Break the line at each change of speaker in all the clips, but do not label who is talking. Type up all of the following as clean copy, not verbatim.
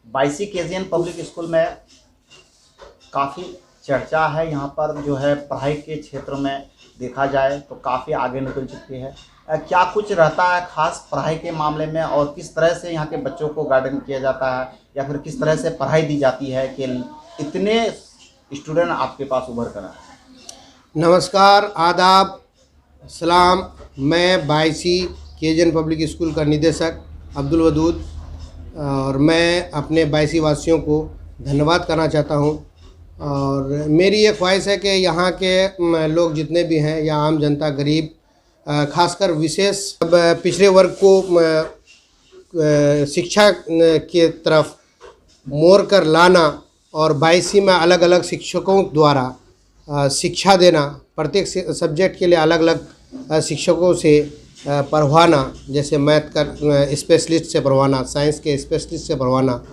बाईसी KGN public school में काफ़ी चर्चा है। यहाँ पर जो है पढ़ाई के क्षेत्र में देखा जाए तो काफ़ी आगे निकल चुकी है। क्या कुछ रहता है खास पढ़ाई के मामले में, और किस तरह से यहाँ के बच्चों को गाइडेंस किया जाता है या फिर किस तरह से पढ़ाई दी जाती है कि इतने स्टूडेंट आपके पास उभर कर आए?
नमस्कार, आदाब, सलाम। मैं बाईसी केजीएन पब्लिक स्कूल का निदेशक अब्दुल वदूद और मैं अपने बाईसी वासियों को धन्यवाद करना चाहता हूँ। और मेरी ये ख्वाहिश है कि यहाँ के लोग जितने भी हैं या आम जनता, गरीब, खासकर विशेष पिछड़े वर्ग को शिक्षा के तरफ मोड़ कर लाना और बाईसी में अलग अलग शिक्षकों द्वारा शिक्षा देना, प्रत्येक सब्जेक्ट के लिए अलग अलग शिक्षकों से पढ़वाना, जैसे मैथ का स्पेशलिस्ट से पढ़वाना, साइंस के स्पेशलिस्ट से पढ़वाना।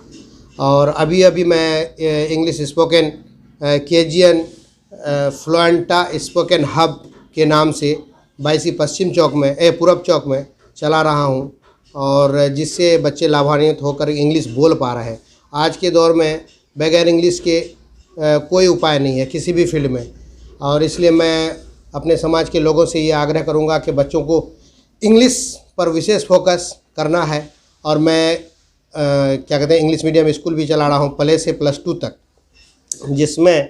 और अभी मैं English spoken KGN Fluenta spoken hub के नाम से बाईसी पश्चिम चौक में पूरब चौक में चला रहा हूँ, और जिससे बच्चे लाभान्वित होकर इंग्लिश बोल पा रहे हैं। आज के दौर में बगैर इंग्लिश के कोई उपाय नहीं है किसी भी फील्ड में, और इसलिए मैं अपने समाज के लोगों से ये आग्रह करूँगा कि बच्चों को इंग्लिश पर विशेष फोकस करना है। और मैं क्या कहते हैं, इंग्लिश मीडियम स्कूल भी चला रहा हूँ प्ले से +2 तक, जिसमें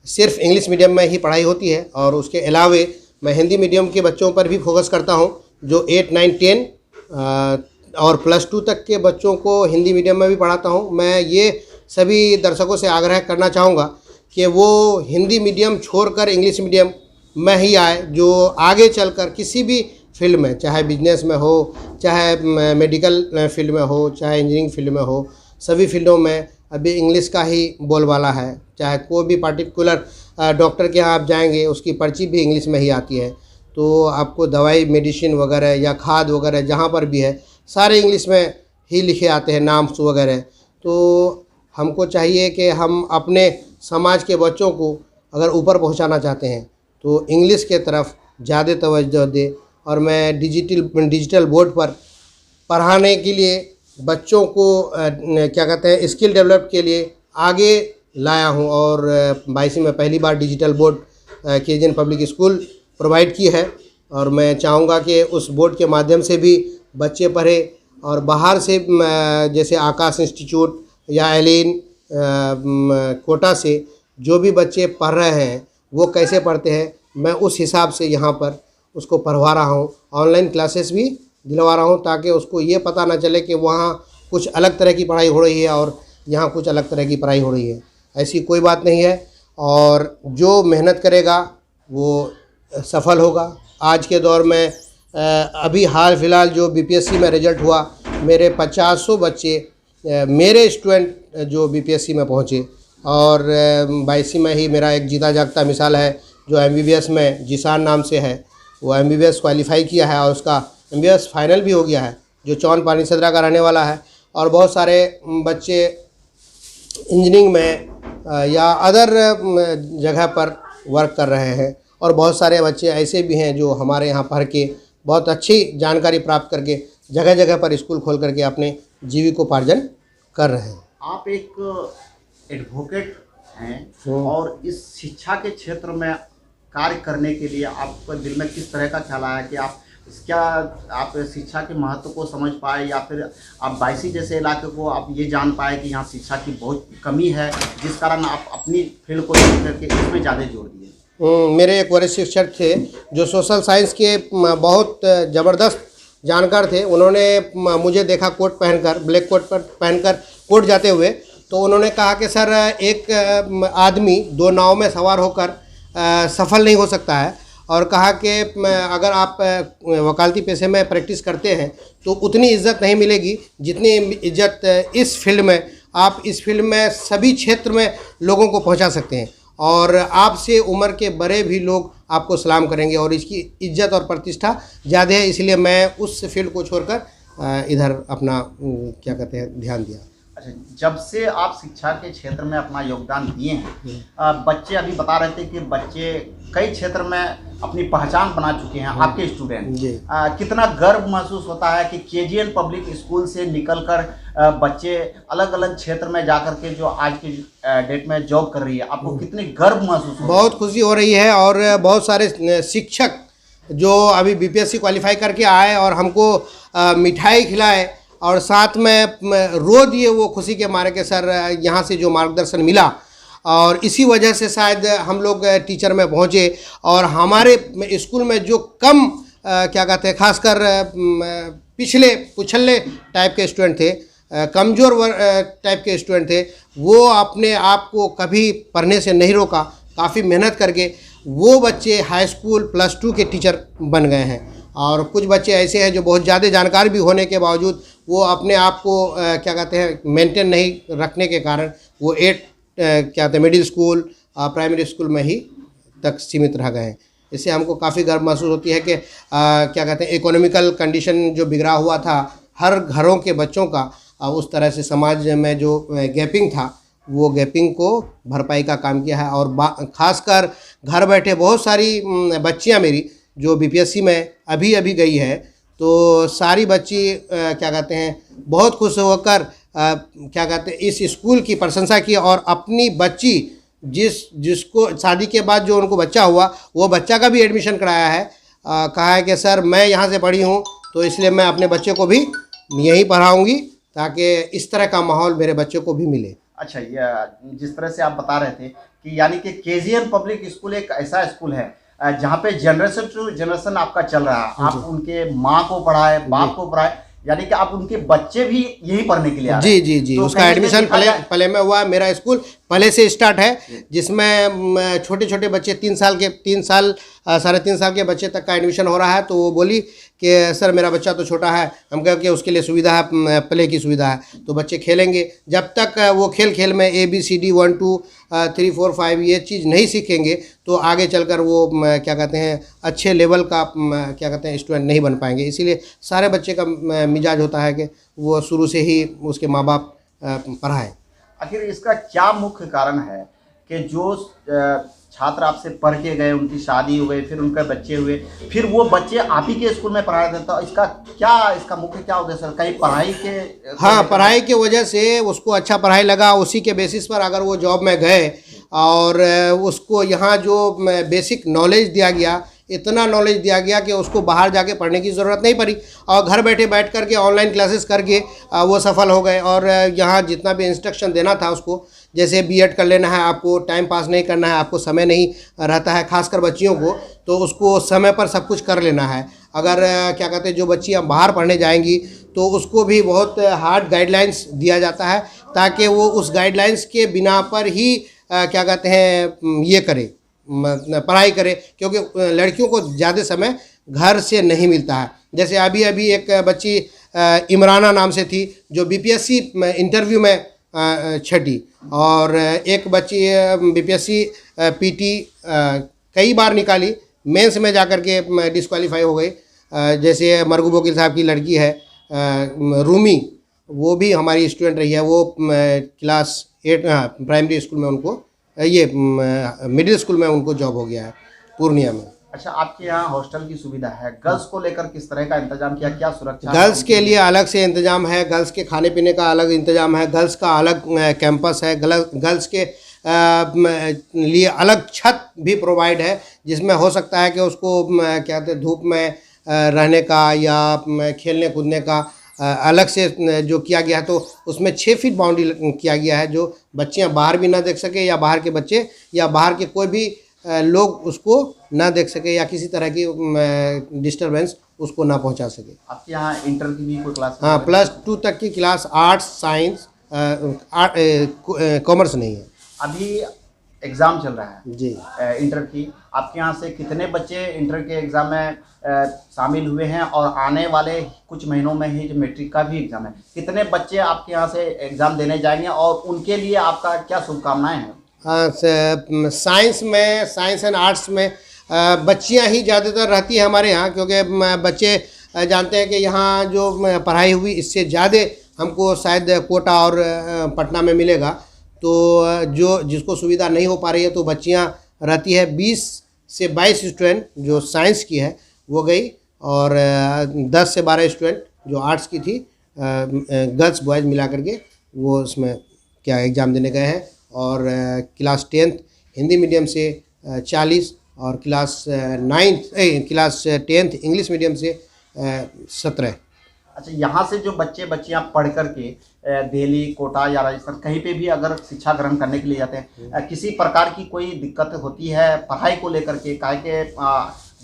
सिर्फ इंग्लिश मीडियम में ही पढ़ाई होती है। और उसके अलावे मैं हिंदी मीडियम के बच्चों पर भी फोकस करता हूँ, जो 8, 9, 10 और +2 तक के बच्चों को हिंदी मीडियम में भी पढ़ाता हूँ। मैं ये सभी दर्शकों से आग्रह करना चाहूँगा कि वो हिंदी मीडियम छोड़कर इंग्लिश मीडियम में ही आए, जो आगे चलकर किसी भी फील्ड में, चाहे बिजनेस में हो, चाहे मेडिकल फील्ड में हो, चाहे इंजीनियरिंग फील्ड में हो, सभी फील्डों में अभी इंग्लिश का ही बोलबाला है। चाहे कोई भी पार्टिकुलर डॉक्टर के यहाँ आप जाएंगे, उसकी पर्ची भी इंग्लिश में ही आती है। तो आपको दवाई, मेडिसिन वगैरह या खाद वगैरह जहाँ पर भी है, सारे इंग्लिश में ही लिखे आते हैं, नाम्स वगैरह। तो हमको चाहिए कि हम अपने समाज के बच्चों को अगर ऊपर पहुँचाना चाहते हैं तो इंग्लिश के तरफ ज़्यादा तवज्जो दें। और मैं डिजिटल बोर्ड पर पढ़ाने के लिए बच्चों को क्या कहते हैं, स्किल डेवलप के लिए आगे लाया हूं। और बाईसी में पहली बार digital board KGN public school provide की है, और मैं चाहूँगा कि उस बोर्ड के माध्यम से भी बच्चे पढ़े। और बाहर से जैसे आकाश इंस्टीट्यूट या एलिन कोटा से जो भी बच्चे पढ़ रहे हैं वो कैसे पढ़ते हैं, मैं उस हिसाब से यहाँ पर उसको पढ़वा रहा हूँ। ऑनलाइन क्लासेस भी दिलवा रहा हूँ, ताकि उसको ये पता ना चले कि वहाँ कुछ अलग तरह की पढ़ाई हो रही है और यहाँ कुछ अलग तरह की पढ़ाई हो रही है। ऐसी कोई बात नहीं है, और जो मेहनत करेगा वो सफल होगा। आज के दौर में अभी हाल फिलहाल जो बीपीएससी में रिजल्ट हुआ, मेरे 50 बच्चे मेरे स्टूडेंट जो बीपीएससी में पहुँचे। और बाईसी में ही मेरा एक जीता जागता मिसाल है, जो एमबीबीएस में जिसान नाम से है, वो एमबीबीएस क्वालिफाई किया है और उसका एमबीबीएस फाइनल भी हो गया है, जो चौन पानी सदरा का रहने वाला है। और बहुत सारे बच्चे इंजीनियरिंग में या अदर जगह पर वर्क कर रहे हैं, और बहुत सारे बच्चे ऐसे भी हैं जो हमारे यहाँ पढ़ के बहुत अच्छी जानकारी प्राप्त करके जगह जगह पर स्कूल खोल करके अपने जीविकोपार्जन कर रहे हैं।
आप एक एडवोकेट हैं, और इस शिक्षा के क्षेत्र में कार्य करने के लिए आपके दिल में किस तरह का ख्याल आया कि आप शिक्षा के महत्व को समझ पाए, या फिर आप बाईसी जैसे इलाके को आप ये जान पाए कि यहाँ शिक्षा की बहुत कमी है, जिस कारण आप अपनी फील्ड को छोड़ करके इसमें ज़्यादा जोर दिए?
मेरे एक वरिष्ठ शिक्षक थे जो सोशल साइंस के बहुत ज़बरदस्त जानकार थे। उन्होंने मुझे देखा कोट पहनकर, ब्लैक कोट पर पहनकर कोर्ट जाते हुए, तो उन्होंने कहा कि सर, एक आदमी 2 नाव में सवार होकर सफल नहीं हो सकता है, और कहा कि अगर आप वकालती पेशे में प्रैक्टिस करते हैं तो उतनी इज़्ज़त नहीं मिलेगी जितनी इज़्ज़त इस फील्ड में, आप इस फील्ड में सभी क्षेत्र में लोगों को पहुंचा सकते हैं, और आपसे उम्र के बड़े भी लोग आपको सलाम करेंगे, और इसकी इज़्ज़त और प्रतिष्ठा ज़्यादा है। इसलिए मैं उस फील्ड को छोड़कर इधर अपना क्या कहते हैं ध्यान दिया।
अच्छा, जब से आप शिक्षा के क्षेत्र में अपना योगदान दिए हैं, बच्चे अभी बता रहे थे कि बच्चे कई क्षेत्र में अपनी पहचान बना चुके हैं आपके स्टूडेंट।
जी।
कितना गर्व महसूस होता है कि केजीएन पब्लिक स्कूल से निकलकर बच्चे अलग अलग क्षेत्र में जाकर के जो आज की डेट में जॉब कर रही है, आपको कितनी गर्व महसूस होता है?
बहुत खुशी हो रही है। और बहुत सारे शिक्षक जो अभी बीपीएससी क्वालिफाई करके आए और हमको मिठाई खिलाए और साथ में रो दिए वो खुशी के मारे के सर यहाँ से जो मार्गदर्शन मिला, और इसी वजह से शायद हम लोग टीचर में पहुँचे। और हमारे स्कूल में जो कम क्या कहते हैं, खासकर पिछले पुछल्ले टाइप के स्टूडेंट थे, कमज़ोर टाइप के स्टूडेंट थे, वो अपने आप को कभी पढ़ने से नहीं रोका, काफ़ी मेहनत करके वो बच्चे हाई स्कूल +2 के टीचर बन गए हैं। और कुछ बच्चे ऐसे हैं जो बहुत ज़्यादा जानकार भी होने के बावजूद वो अपने आप को क्या कहते हैं मेंटेन नहीं रखने के कारण वो क्या कहते हैं मिडिल स्कूल प्राइमरी स्कूल में ही तक सीमित रह गए हैं। इससे हमको काफ़ी गर्व महसूस होती है कि क्या कहते हैं इकोनॉमिकल कंडीशन जो बिगड़ा हुआ था हर घरों के बच्चों का, उस तरह से समाज में जो गैपिंग था वो गैपिंग को भरपाई का काम किया है। और खासकर घर बैठे बहुत सारी बच्चियां मेरी जो बीपीएससी में अभी गई है, तो सारी बच्ची क्या कहते हैं बहुत खुश होकर क्या कहते हैं इस स्कूल की प्रशंसा की और अपनी बच्ची जिसको शादी के बाद जो उनको बच्चा हुआ वो बच्चा का भी एडमिशन कराया है। कहा है कि सर मैं यहाँ से पढ़ी हूँ तो इसलिए मैं अपने बच्चे को भी यहीं पढ़ाऊँगी ताकि इस तरह का माहौल मेरे बच्चे को भी मिले।
अच्छा, ये जिस तरह से आप बता रहे थे कि यानी कि केजीएन पब्लिक स्कूल एक ऐसा स्कूल है जहाँ पे जनरेशन टू जनरेशन आपका चल रहा है। आप उनके माँ को पढ़ाए, बाप को पढ़ाए, यानी कि आप उनके बच्चे भी यही पढ़ने के लिए आ रहे हैं।
जी। तो उसका एडमिशन पहले में हुआ। मेरा स्कूल पहले से स्टार्ट है जिसमें छोटे छोटे बच्चे 3 साल साढ़े 3 साल के बच्चे तक का एडमिशन हो रहा है। तो वो बोली कि सर मेरा बच्चा तो छोटा है, हम कह के उसके लिए सुविधा है, प्ले की सुविधा है, तो बच्चे खेलेंगे। जब तक वो खेल में ABCD 1 2 3 4 5 ये चीज़ नहीं सीखेंगे तो आगे चलकर वो क्या कहते हैं अच्छे लेवल का क्या कहते हैं स्टूडेंट नहीं बन पाएंगे। इसीलिए सारे बच्चे का मिजाज होता है कि वो शुरू से ही उसके माँ बाप पढ़ाएं।
आखिर इसका क्या मुख्य कारण है कि जो छात्र आपसे पढ़ के गए, उनकी शादी हो गई, फिर उनके बच्चे हुए, फिर वो बच्चे आप ही के स्कूल में पढ़ा रहे थे, तो इसका मुख्य क्या होगा सर? कहीं पढ़ाई के
पढ़ाई की वजह से उसको अच्छा पढ़ाई लगा, उसी के बेसिस पर अगर वो जॉब में गए और उसको यहाँ जो बेसिक नॉलेज दिया गया, इतना नॉलेज दिया गया कि उसको बाहर जाके पढ़ने की ज़रूरत नहीं पड़ी और घर बैठे बैठ करके ऑनलाइन क्लासेस करके वो सफल हो गए। और यहाँ जितना भी इंस्ट्रक्शन देना था उसको, जैसे बीएड कर लेना है, आपको टाइम पास नहीं करना है, आपको समय नहीं रहता है खासकर बच्चियों को, तो उसको समय पर सब कुछ कर लेना है। अगर क्या कहते हैं जो बच्चियाँ बाहर पढ़ने जाएंगी तो उसको भी बहुत हार्ड गाइडलाइंस दिया जाता है ताकि वो उस गाइडलाइंस के बिना पर ही क्या कहते हैं ये करे, पढ़ाई करे, क्योंकि लड़कियों को ज़्यादा समय घर से नहीं मिलता है। जैसे अभी एक बच्ची इमराना नाम से थी जो बीपीएससी इंटरव्यू में छठी, और एक बच्ची बीपीएससी पीटी कई बार निकाली, मेंस में जाकर के डिस्क्वालीफाई हो गई। जैसे मरगूब वकील साहब की लड़की है रूमी, वो भी हमारी स्टूडेंट रही है। वो क्लास 8 प्राइमरी स्कूल में उनको ये मिडिल स्कूल में उनको जॉब हो गया है पूर्णिया में।
अच्छा, आपके यहाँ हॉस्टल की सुविधा है, गर्ल्स को लेकर किस तरह का इंतजाम किया, क्या सुरक्षा?
गर्ल्स के लिए अलग से इंतजाम है, गर्ल्स के खाने पीने का अलग इंतजाम है, गर्ल्स का अलग कैंपस है, गर्ल्स के लिए अलग छत भी प्रोवाइड है जिसमें हो सकता है कि उसको क्या कहते हैं धूप में रहने का या खेलने कूदने का अलग से जो किया गया है। तो उसमें 6 फीट बाउंड्री किया गया है जो बच्चियां बाहर भी ना देख सके या बाहर के बच्चे या बाहर के कोई भी लोग उसको ना देख सके या किसी तरह की डिस्टरबेंस उसको ना पहुंचा सके।
आपके यहाँ इंटर की भी कोई क्लास?
हाँ, +2 तक की क्लास, आर्ट्स, साइंस, कॉमर्स नहीं है।
अभी एग्ज़ाम चल रहा है
जी
इंटर की, आपके यहाँ से कितने बच्चे इंटर के एग्ज़ाम में शामिल हुए हैं? और आने वाले कुछ महीनों में ही जो मैट्रिक का भी एग्ज़ाम है, कितने बच्चे आपके यहाँ से एग्ज़ाम देने जाएंगे और उनके लिए आपका क्या शुभकामनाएं हैं? साइंस एंड आर्ट्स में बच्चियां ही ज़्यादातर रहती है हमारे यहाँ, क्योंकि बच्चे जानते हैं कि यहाँ जो पढ़ाई हुई इससे ज़्यादा हमको शायद कोटा और पटना में मिलेगा। तो जो जिसको सुविधा नहीं हो पा रही है तो बच्चियां रहती है 20
से 22 स्टूडेंट जो साइंस की है वो गई, और 10 से 12 स्टूडेंट जो आर्ट्स की थी, गर्ल्स बॉयज़ मिला करके वो उसमें क्या एग्ज़ाम देने गए हैं। और क्लास 10th हिंदी मीडियम से 40 और क्लास 10th इंग्लिश मीडियम से 17।
अच्छा, यहाँ से जो बच्चे बच्चियाँ पढ़ करके दिल्ली, कोटा या राजस्थान कहीं पे भी अगर शिक्षा ग्रहण करने के लिए जाते हैं, किसी प्रकार की कोई दिक्कत होती है पढ़ाई को लेकर के? काहे के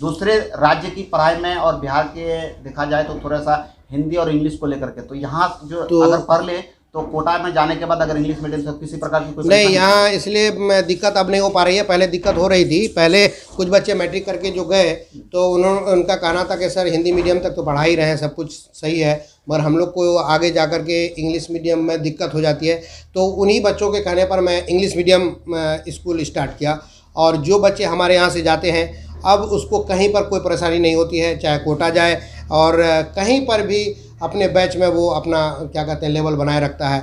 दूसरे राज्य की पढ़ाई में और बिहार के देखा जाए तो थोड़ा सा हिंदी और इंग्लिश को लेकर के, तो यहाँ जो अगर पढ़ ले तो कोटा में जाने के बाद अगर इंग्लिश मीडियम से किसी प्रकार की कोई
नहीं, यहाँ इसलिए दिक्कत अब नहीं हो पा रही है। पहले दिक्कत हो रही थी। पहले कुछ बच्चे मैट्रिक करके जो गए तो उनका कहना था कि सर हिंदी मीडियम तक तो पढ़ा ही रहे हैं, सब कुछ सही है, मगर हम लोग को आगे जा कर के इंग्लिश मीडियम में दिक्कत हो जाती है। तो उन्हीं बच्चों के कहने पर मैं इंग्लिश मीडियम स्कूल स्टार्ट किया, और जो बच्चे हमारे यहाँ से जाते हैं अब उसको कहीं पर कोई परेशानी नहीं होती है, चाहे कोटा जाए और कहीं पर भी अपने बैच में वो अपना क्या कहते हैं लेवल बनाए रखता है।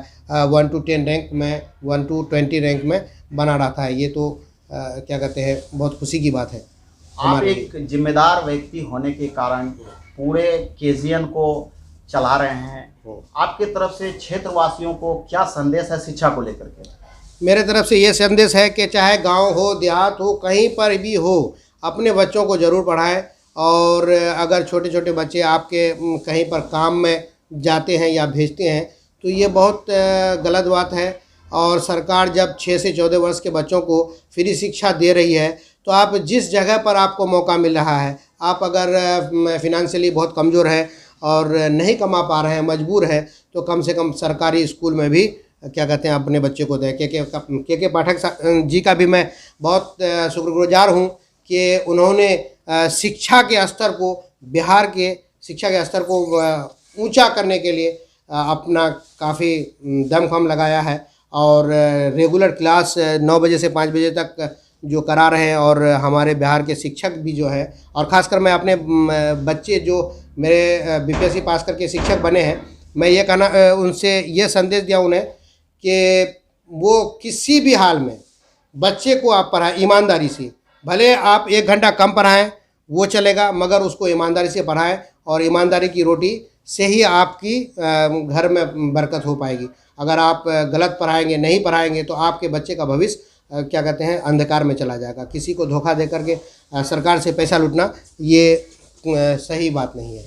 1 to 10 रैंक में, 1 to 20 रैंक में बना रहता है। ये तो क्या कहते हैं बहुत खुशी की बात है।
आप एक जिम्मेदार व्यक्ति होने के कारण पूरे केजीएन को चला रहे हैं, आपके तरफ से क्षेत्रवासियों को क्या संदेश है शिक्षा को लेकर के?
मेरे तरफ से ये संदेश है कि चाहे गांव हो, देहात हो, कहीं पर भी हो, अपने बच्चों को ज़रूर पढ़ाएं। और अगर छोटे छोटे बच्चे आपके कहीं पर काम में जाते हैं या भेजते हैं तो ये बहुत गलत बात है। और सरकार जब 6 से 14 वर्ष के बच्चों को फ्री शिक्षा दे रही है तो आप जिस जगह पर आपको मौका मिल रहा है, आप अगर फिनेंशियली बहुत कमज़ोर है और नहीं कमा पा रहे हैं, मजबूर है, तो कम से कम सरकारी स्कूल में भी क्या कहते हैं अपने बच्चे को दें। के पाठक जी का भी मैं बहुत शुक्रगुजार हूँ कि उन्होंने शिक्षा के स्तर को, बिहार के शिक्षा के स्तर को ऊंचा करने के लिए अपना काफ़ी दमखम लगाया है। और रेगुलर क्लास 9 बजे से 5 बजे तक जो करा रहे हैं, और हमारे बिहार के शिक्षक भी जो है, और ख़ासकर मैं अपने बच्चे जो मेरे बीपीएससी पास करके शिक्षक बने हैं, मैं ये कहना उनसे ये संदेश दिया उन्हें कि वो किसी भी हाल में बच्चे को आप पढ़ाएं ईमानदारी से। भले आप 1 घंटा कम पढ़ाएं वो चलेगा, मगर उसको ईमानदारी से पढ़ाएं, और ईमानदारी की रोटी से ही आपकी घर में बरकत हो पाएगी। अगर आप गलत पढ़ाएंगे, नहीं पढ़ाएंगे, तो आपके बच्चे का भविष्य क्या कहते हैं अंधकार में चला जाएगा। किसी को धोखा दे करके सरकार से पैसा लूटना ये सही बात नहीं है।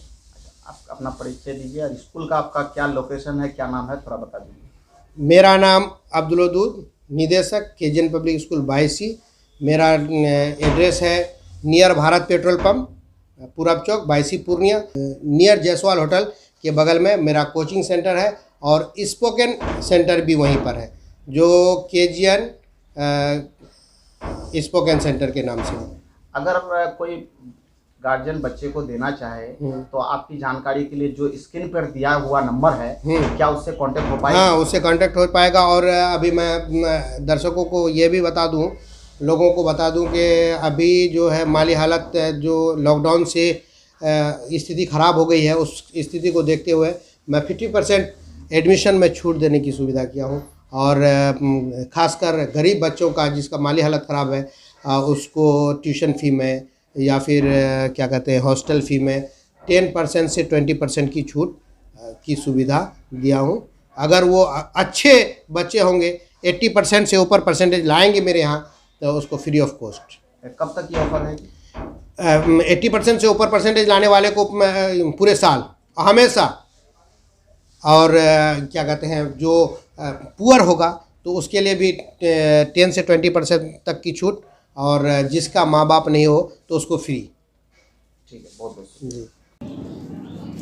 आप अपना परिचय दीजिए और स्कूल का आपका क्या लोकेशन है, क्या नाम है, थोड़ा बता दीजिए।
मेरा नाम अब्दुल वदूद, निदेशक केजीएन पब्लिक स्कूल 22। मेरा एड्रेस है नियर भारत पेट्रोल पंप, पूरब चौक, 22 पूर्णिया, नियर जयसवाल होटल के बगल में मेरा कोचिंग सेंटर है, और स्पोकन सेंटर भी वहीं पर है जो केजीएन स्पोकन सेंटर के नाम से है।
अगर कोई गार्जियन बच्चे को देना चाहे तो आपकी जानकारी के लिए जो स्क्रीन पर दिया हुआ नंबर है, क्या उससे कांटेक्ट हो पाएगा?
हाँ, उससे कांटेक्ट हो पाएगा। और अभी मैं दर्शकों को ये भी बता दूं, लोगों को बता दूं कि अभी जो है माली हालत जो लॉकडाउन से स्थिति ख़राब हो गई है, उस स्थिति को देखते हुए मैं 50% एडमिशन में छूट देने की सुविधा किया हूं। और ख़ासकर गरीब बच्चों का जिसका माली हालत ख़राब है, उसको ट्यूशन फ़ी में या फिर क्या कहते हैं हॉस्टल फ़ी में 10% से 20% की छूट की सुविधा दिया हूं। अगर वो अच्छे बच्चे होंगे, 80% से ऊपर परसेंटेज लाएंगे मेरे यहाँ, तो उसको फ्री ऑफ कॉस्ट।
कब तक ये ऑफर है?
80% से ऊपर परसेंटेज लाने वाले को पूरे साल हमेशा। और क्या कहते हैं जो पुअर होगा तो उसके लिए भी 10 से 20% तक की छूट, और जिसका माँ बाप नहीं हो तो उसको फ्री।
ठीक है, बहुत बहुत
जी।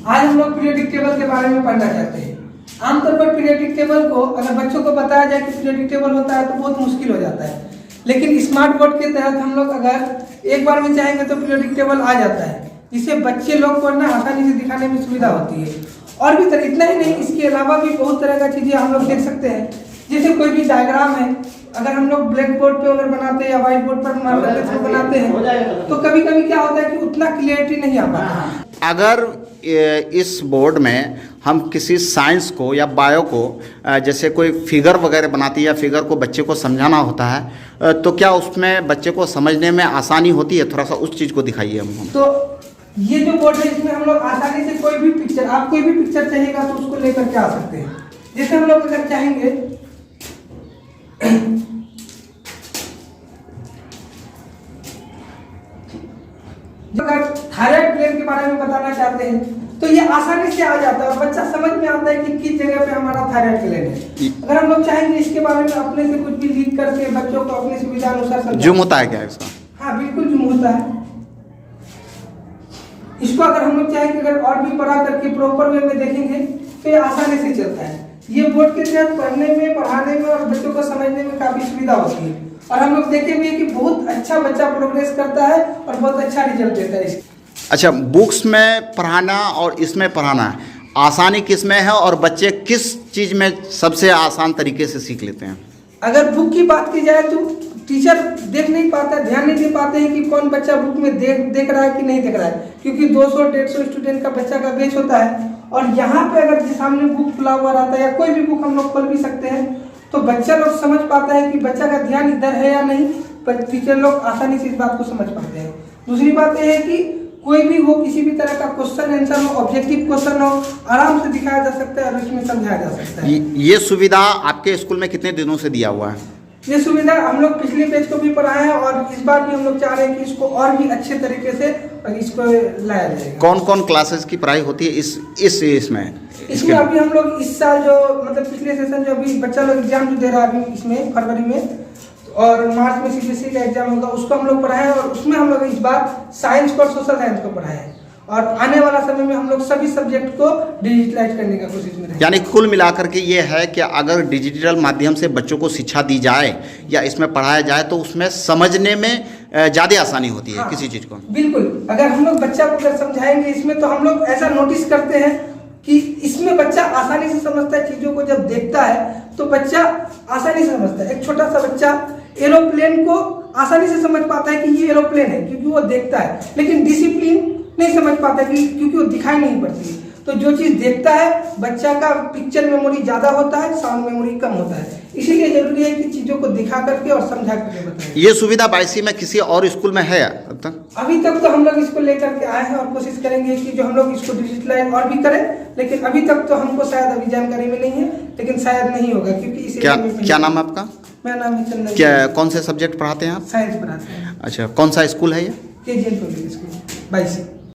आज हम लोग पीरियोडिक टेबल के बारे में पढ़ना चाहते हैं। आमतौर पर पीरियोडिक टेबल को अगर बच्चों को बताया जाए कि पीरियोडिक टेबल होता है तो बहुत मुश्किल हो जाता है, लेकिन स्मार्ट बोर्ड के तहत हम लोग अगर एक बार में चाहेंगे तो पीरियोडिक टेबल आ जाता है, जिससे बच्चे लोग को ना आसानी से दिखाने में सुविधा होती है। और भी इतना ही नहीं, इसके अलावा भी बहुत तरह का चीज़ें हम लोग देख सकते हैं। जैसे कोई भी डायग्राम है, अगर हम लोग ब्लैक बोर्ड पे अगर बनाते हैं या व्हाइट बोर्ड पर बनाते हैं तो कभी कभी क्या होता है कि उतना क्लियरिटी नहीं आ पाता।
अगर इस बोर्ड में हम किसी साइंस को या बायो को जैसे कोई फिगर वगैरह बनाती है या फिगर को बच्चे को समझाना होता है तो क्या उसमें बच्चे को समझने में आसानी होती है? थोड़ा सा उस चीज़ को दिखाइए हम।
तो ये जो बोर्ड है इसमें हम लोग आसानी से कोई भी पिक्चर, आप कोई भी पिक्चर चाहिएगा तो उसको लेकर के आ सकते हैं। जैसे हम लोग अगर चाहेंगे अगर थायराइड ग्लैंड के बारे में बताना चाहते हैं तो ये आसानी से आ जाता है और बच्चा समझ में आता है कि किस जगह पे हमारा थायराइड ग्लैंड है। अगर हम लोग चाहेंगे इसके बारे में अपने से कुछ भी लिख करके बच्चों को अपनी सुविधा अनुसार
जूम होता है क्या इसका?
हाँ बिल्कुल जूम होता है। इसको अगर हम लोग चाहें कि अगर और भी पढ़ा करके प्रॉपर वे में देखेंगे तो ये आसानी से चलता है। ये बोर्ड के तहत पढ़ने में, पढ़ाने में और बच्चों को समझने में काफी सुविधा होती है और हम लोग देखे भी कि बहुत अच्छा बच्चा प्रोग्रेस करता है और बहुत अच्छा रिजल्ट देता है इसका।
अच्छा, बुक्स में पढ़ाना और इसमें पढ़ाना आसानी किस में है और बच्चे किस चीज़ में सबसे आसान तरीके से सीख लेते हैं?
अगर बुक की बात की जाए तो टीचर देख नहीं पाता, ध्यान नहीं दे पाते हैं कि कौन बच्चा बुक में देख रहा है कि नहीं देख रहा है, क्योंकि 200-150 स्टूडेंट का बच्चा का बैच होता है और यहाँ पे अगर सामने बुक खुला हुआ रहता है या कोई भी बुक हम लोग खोल भी सकते हैं तो बच्चा लोग समझ पाता है कि बच्चा का ध्यान इधर है या नहीं, पर टीचर लोग आसानी से इस बात को समझ पाते हैं। दूसरी बात यह है कि कोई भी हो, किसी भी तरह का क्वेश्चन आंसर हो, ऑब्जेक्टिव क्वेश्चन हो, आराम से दिखाया जा सकता है और उसमें समझाया जा सकता है।
ये सुविधा आपके स्कूल में कितने दिनों से दिया हुआ है?
ये सुविधा हम लोग पिछले बैच को भी पढ़ाए हैं और इस बार भी हम लोग चाह रहे हैं कि इसको और भी अच्छे तरीके से इसको लाया जाएगा।
कौन कौन क्लासेस की पढ़ाई होती है इसमें?
इसमें अभी हम लोग इस साल जो मतलब पिछले सेशन जो अभी बच्चा लोग एग्जाम जो दे रहा है अभी इसमें फरवरी में और मार्च में सीबीएसई का एग्जाम होगा उसको हम लोग पढ़ाए और उसमें हम लोग इस बार साइंस को और सोशल साइंस को पढ़ाए हैं और आने वाला समय में हम लोग सभी सब्जेक्ट को डिजिटलाइज करने का कोशिश में रहेंगे।
यानी कुल मिलाकर के ये है कि अगर डिजिटल माध्यम से बच्चों को शिक्षा दी जाए या इसमें पढ़ाया जाए तो उसमें समझने में ज़्यादा आसानी होती है। हाँ, किसी चीज़ को बिल्कुल
अगर हम लोग बच्चा को अगर समझाएंगे इसमें तो हम लोग ऐसा नोटिस करते हैं कि इसमें बच्चा आसानी से समझता है। चीज़ों को जब देखता है तो बच्चा आसानी से समझता है। एक छोटा सा बच्चा एरोप्लेन को आसानी से समझ पाता है कि ये एरोप्लेन है क्योंकि वो देखता है, लेकिन डिसिप्लिन नहीं समझ पाता कि क्योंकि वो दिखाई नहीं पड़ती है। तो जो चीज़ देखता है बच्चा का पिक्चर मेमोरी ज़्यादा होता है, साउंड मेमोरी कम होता है। इसीलिए जरूरी है कि चीज़ों को दिखा करके और समझा करके बताएं।
ये सुविधा बायसी में किसी और स्कूल में है अब तक?
अभी तक तो हम लोग इसको लेकर के आए हैं और कोशिश करेंगे कि जो हम लोग इसको डिजिटलाइज और भी करें, लेकिन अभी तक तो हमको शायद अभी जानकारी में नहीं है, लेकिन शायद नहीं होगा क्योंकि इसे
क्या नाम है आपका?
मेरा नाम है चंदन।
क्या कौन से सब्जेक्ट पढ़ाते हैं आप?
साइंस पढ़ाते हैं।
अच्छा, कौन सा स्कूल है ये?
KGN public school Baisi.